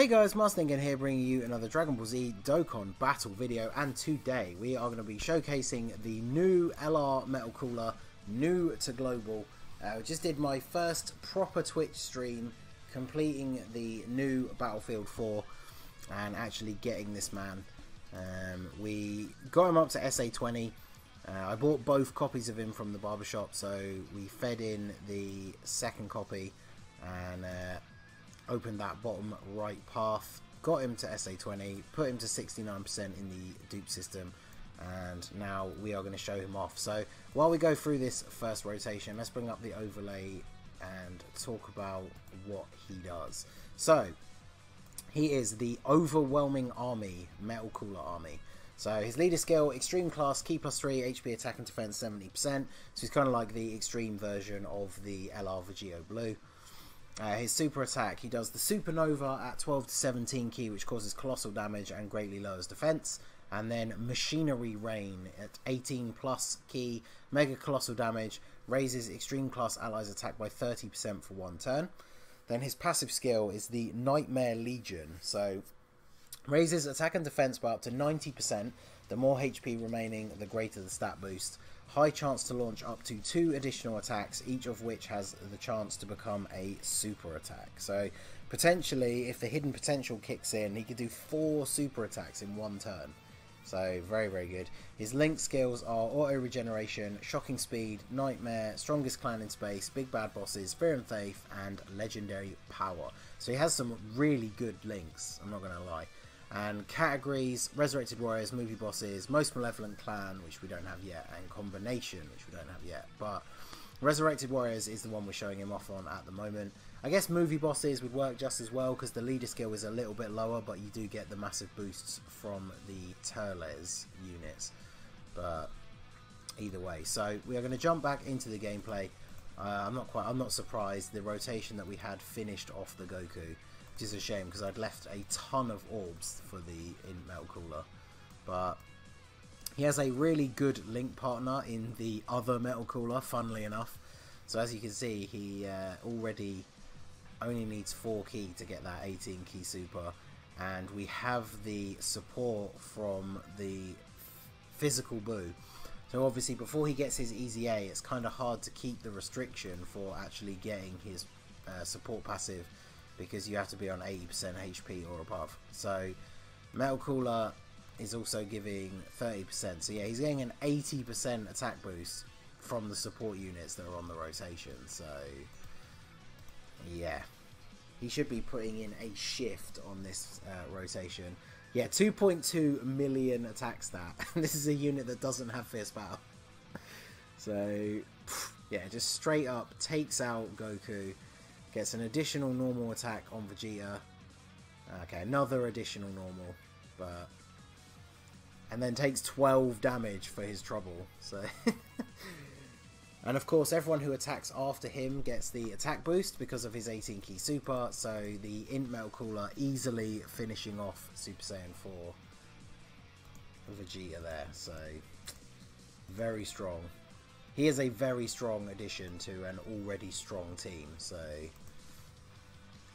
Hey guys, Ningen here, bringing you another Dragon Ball Z Dokkan battle video, and today we are going to be showcasing the new LR Metal Cooler, new to global. Just did my first proper Twitch stream, completing the new Battlefield 4 and actually getting this man. We got him up to SA20. I bought both copies of him from the barbershop, so we fed in the second copy and opened that bottom right path, got him to SA20, put him to 69% in the dupe system, and now we are going to show him off. So while we go through this first rotation, let's bring up the overlay and talk about what he does. So he is the Overwhelming Army Metal Cooler Army. So his leader skill, Extreme Class, Key +3, HP attack and defense 70%. So he's kind of like the extreme version of the LR Vegito Blue. His super attack, he does the Supernova at 12 to 17 key, which causes colossal damage and greatly lowers defense. And then Machinery Rain at 18 plus key, mega colossal damage, raises extreme class allies attack by 30% for 1 turn. Then his passive skill is the Nightmare Legion. So raises attack and defense by up to 90%. The more HP remaining, the greater the stat boost. High chance to launch up to 2 additional attacks, each of which has the chance to become a super attack. So potentially, if the hidden potential kicks in, he could do 4 super attacks in 1 turn. So very, very good. His link skills are Auto Regeneration, Shocking Speed, Nightmare, Strongest Clan in Space, Big Bad Bosses, Fear and Faith, and Legendary Power. So he has some really good links, I'm not going to lie. And categories: Resurrected Warriors, Movie Bosses, Most Malevolent Clan, which we don't have yet, and Combination, which we don't have yet. But Resurrected Warriors is the one we're showing him off on at the moment. I guess Movie Bosses would work just as well, because the leader skill is a little bit lower, but you do get the massive boosts from the Turles units. But either way, so we are going to jump back into the gameplay. I'm not surprised the rotation that we had finished off the Goku. Which is a shame, because I'd left a ton of orbs for the Metal Cooler. But he has a really good link partner in the other Metal Cooler, funnily enough. So as you can see, he already only needs 4 key to get that 18 key super. And we have the support from the physical Boo. So obviously before he gets his Easy A, it's kind of hard to keep the restriction for actually getting his support passive, because you have to be on 80% HP or above. So Metal Cooler is also giving 30%. So yeah, he's getting an 80% attack boost from the support units that are on the rotation. So yeah, he should be putting in a shift on this rotation. Yeah, 2.2 million attack stat. This is a unit that doesn't have Fierce Battle. So yeah, just straight up takes out Goku. Gets an additional normal attack on Vegeta. Okay, another additional normal, but and then takes 12 damage for his trouble. So and of course, everyone who attacks after him gets the attack boost because of his 18 key super. So the Metal Cooler easily finishing off Super Saiyan 4 Vegeta there. So very strong. He is a very strong addition to an already strong team. So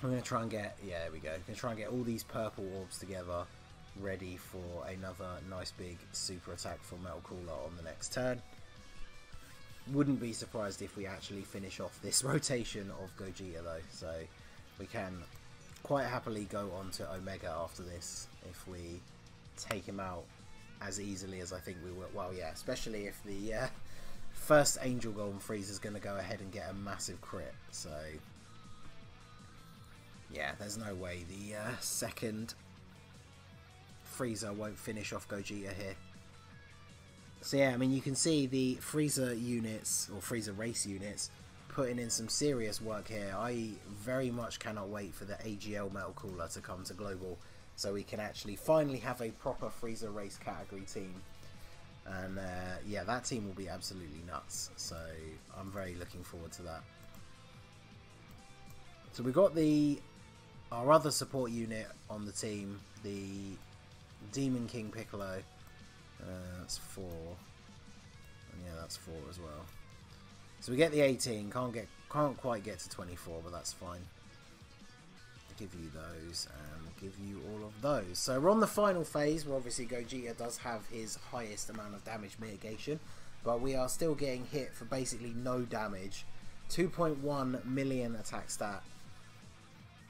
I'm going to try and get, yeah, there we go. I'm going to try and get all these purple orbs together, ready for another nice big super attack from Metal Cooler on the next turn. Wouldn't be surprised if we actually finish off this rotation of Gogeta though, so we can quite happily go on to Omega after this if we take him out as easily as I think we will. Well, yeah, especially if the first Angel Golden Frieza is going to go ahead and get a massive crit, so yeah, there's no way the second Frieza won't finish off Gogeta here. So yeah, I mean, you can see the Frieza units, or Frieza race units, putting in some serious work here. I very much cannot wait for the AGL Metal Cooler to come to Global, so we can actually finally have a proper Frieza race category team. And yeah, that team will be absolutely nuts, so I'm very looking forward to that. So we got our other support unit on the team, the Demon King Piccolo. That's 4. And yeah, that's 4 as well. So we get the 18. Can't quite get to 24, but that's fine. give you those, and give you all of those. So we're on the final phase where obviously Gogeta does have his highest amount of damage mitigation, but we are still getting hit for basically no damage. 2.1 million attack stat,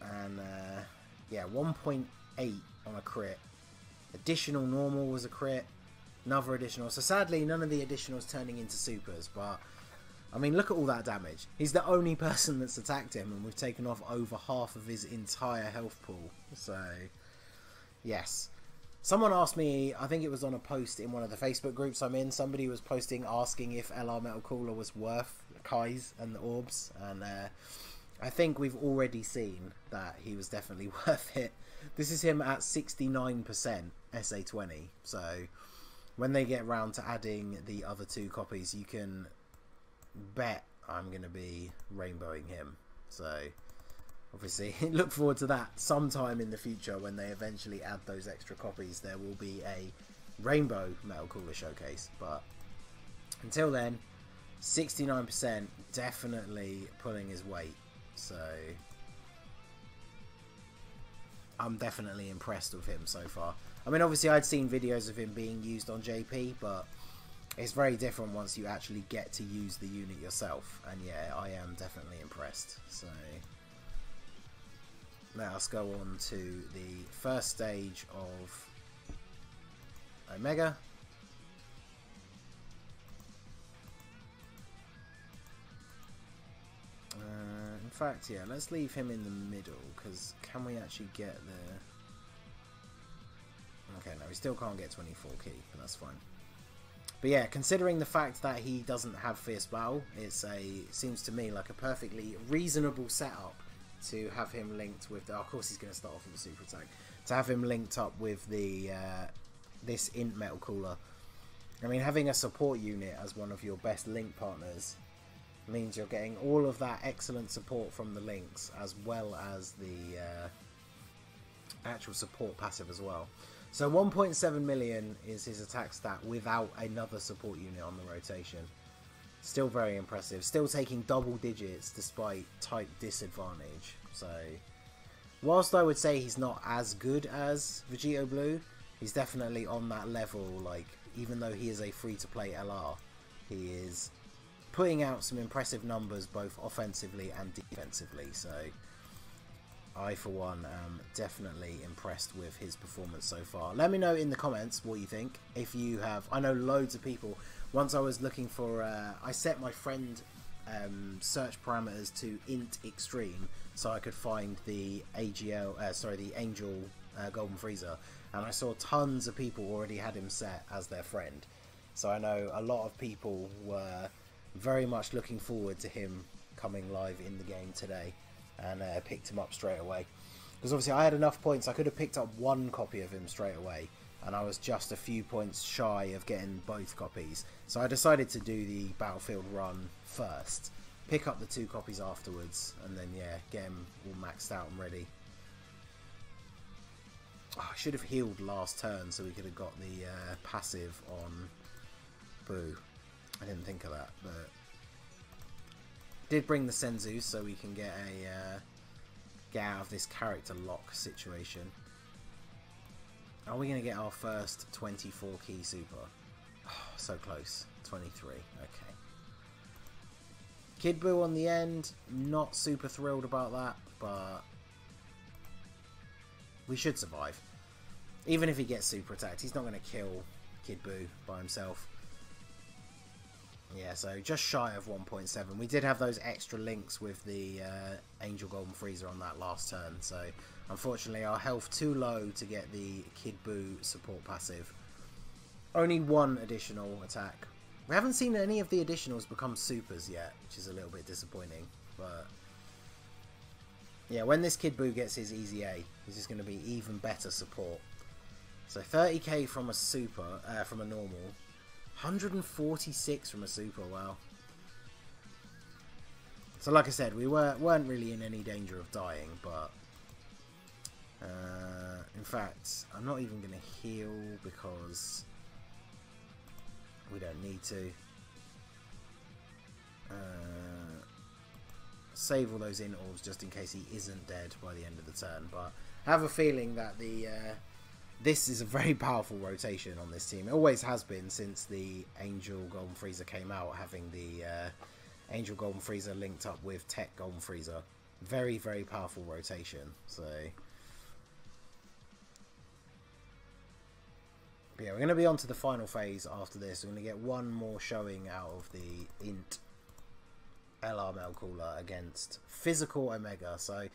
and yeah, 1.8 on a crit. Additional normal was a crit, another additional. So sadly, none of the additionals turning into supers, but I mean, look at all that damage. He's the only person that's attacked him, and we've taken off over half of his entire health pool. So, yes. Someone asked me, I think it was on a post in one of the Facebook groups I'm in, somebody was posting asking if LR Metal Cooler was worth Kai's and the orbs, and I think we've already seen that he was definitely worth it. This is him at 69% SA20, so when they get round to adding the other 2 copies, you can bet I'm going to be rainbowing him. So obviously look forward to that sometime in the future when they eventually add those extra copies. There will be a rainbow Metal Cooler showcase, but until then, 69%, definitely pulling his weight. So I'm definitely impressed with him so far. I mean, obviously I'd seen videos of him being used on JP, but it's very different once you actually get to use the unit yourself. And yeah, I am definitely impressed. So let us go on to the first stage of Omega. In fact, yeah, let's leave him in the middle, because can we actually get there? Okay, no, we still can't get 24 key, but that's fine. But yeah, considering the fact that he doesn't have Fierce Battle, seems to me like a perfectly reasonable setup to have him linked with the, of course he's going to start off with a super attack, to have him linked up with the this Int Metal Cooler. I mean, having a support unit as one of your best link partners means you're getting all of that excellent support from the links, as well as the actual support passive as well. So 1.7 million is his attack stat without another support unit on the rotation. Still very impressive. Still taking double digits despite type disadvantage. So whilst I would say he's not as good as Vegito Blue, he's definitely on that level. Like, even though he is a free-to-play LR, he is putting out some impressive numbers both offensively and defensively. So I, for one, am definitely impressed with his performance so far. Let me know in the comments what you think. If you have, I know loads of people, once I was looking for, I set my friend search parameters to int extreme so I could find the AGL, the Angel Golden Freezer, and I saw tons of people already had him set as their friend. So I know a lot of people were very much looking forward to him coming live in the game today, and picked him up straight away, because obviously I had enough points. I could have picked up one copy of him straight away, and I was just a few points shy of getting both copies. So I decided to do the battlefield run first, pick up the 2 copies afterwards, and then yeah, get him all maxed out and ready. Oh, I should have healed last turn so we could have got the passive on Boo. I didn't think of that, but did bring the Senzu so we can get a get out of this character lock situation. Are we going to get our first 24 key super? Oh, so close. 23. Okay. Kid Buu on the end. Not super thrilled about that, but we should survive. Even if he gets super attacked, he's not going to kill Kid Buu by himself. Yeah, so just shy of 1.7. We did have those extra links with the Angel Golden Freezer on that last turn, so unfortunately our health too low to get the Kid Buu support passive. Only 1 additional attack. We haven't seen any of the additionals become supers yet, which is a little bit disappointing, but yeah, when this Kid Buu gets his easy A, he's just going to be even better support. So 30k from a super, from a normal. 146 from a super, wow. So like I said, we weren't really in any danger of dying, but in fact, I'm not even going to heal because we don't need to. save all those int orbs just in case he isn't dead by the end of the turn. But I have a feeling that this is a very powerful rotation on this team. It always has been since the Angel Golden Freezer came out, having the Angel Golden Freezer linked up with Tech Golden Freezer. Very, very powerful rotation. So but yeah, we're going to be on to the final phase after this. We're going to get one more showing out of the int LR Metal Cooler against physical Omega. So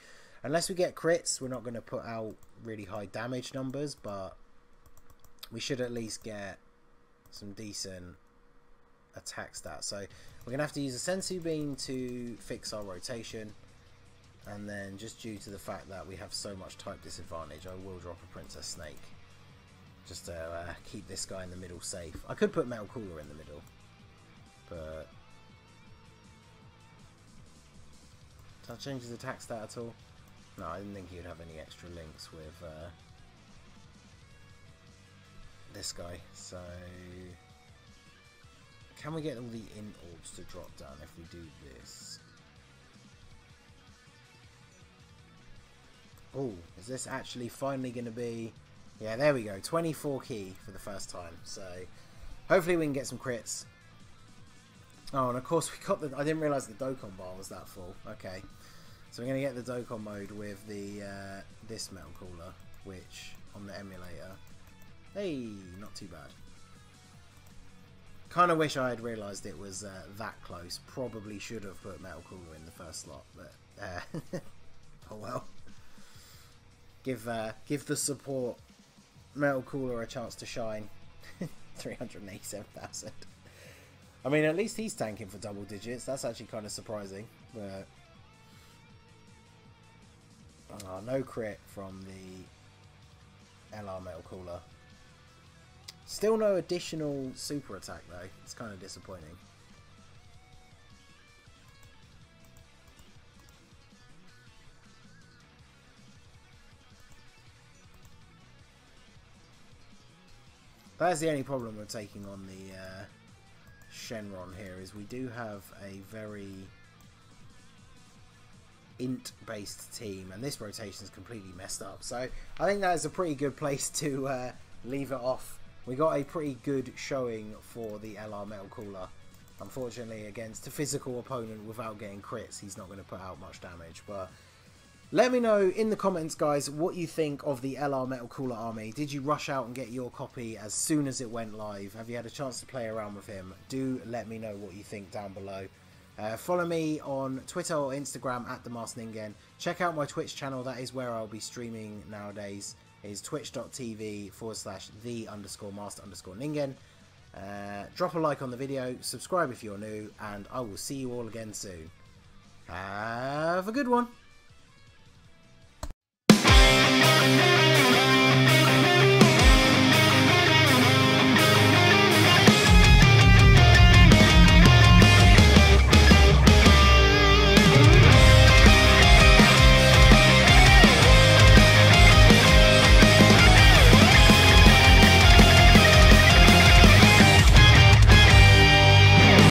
unless we get crits, we're not going to put out really high damage numbers, but we should at least get some decent attack stats. So we're going to have to use a Sensu Beam to fix our rotation, and then just due to the fact that we have so much type disadvantage, I will drop a Princess Snake just to keep this guy in the middle safe. I could put Metal Cooler in the middle, but does that change his attack stat at all? No, I didn't think he would have any extra links with this guy. So can we get all the int orbs to drop down if we do this? Oh, is this actually finally going to be... Yeah, there we go. 24 key for the first time. So hopefully we can get some crits. Oh, and of course we got the... I didn't realise the Dokkan bar was that full. Okay. So we're going to get the Dokkan mode with the this Metal Cooler, which on the emulator... Hey, not too bad. Kind of wish I had realised it was that close. Probably should have put Metal Cooler in the first slot, but oh well. Give the support Metal Cooler a chance to shine. 387,000. I mean, at least he's tanking for double digits. That's actually kind of surprising. But no crit from the LR Metal Cooler. Still no additional super attack though. It's kind of disappointing. That's the only problem with taking on the Shenron here, is we do have a very int based team, and this rotation is completely messed up. So I think that is a pretty good place to leave it off. We got a pretty good showing for the LR Metal Cooler. Unfortunately, against a physical opponent without getting crits, he's not going to put out much damage. But let me know in the comments, guys, what you think of the LR Metal Cooler army. Did you rush out and get your copy as soon as it went live? Have you had a chance to play around with him? Do let me know what you think down below. Follow me on Twitter or Instagram at @TheMaskedNingen. Check out my Twitch channel. That is where I'll be streaming nowadays. It is twitch.tv/the_master_ningen. Drop a like on the video, subscribe if you're new, and I will see you all again soon. Have a good one.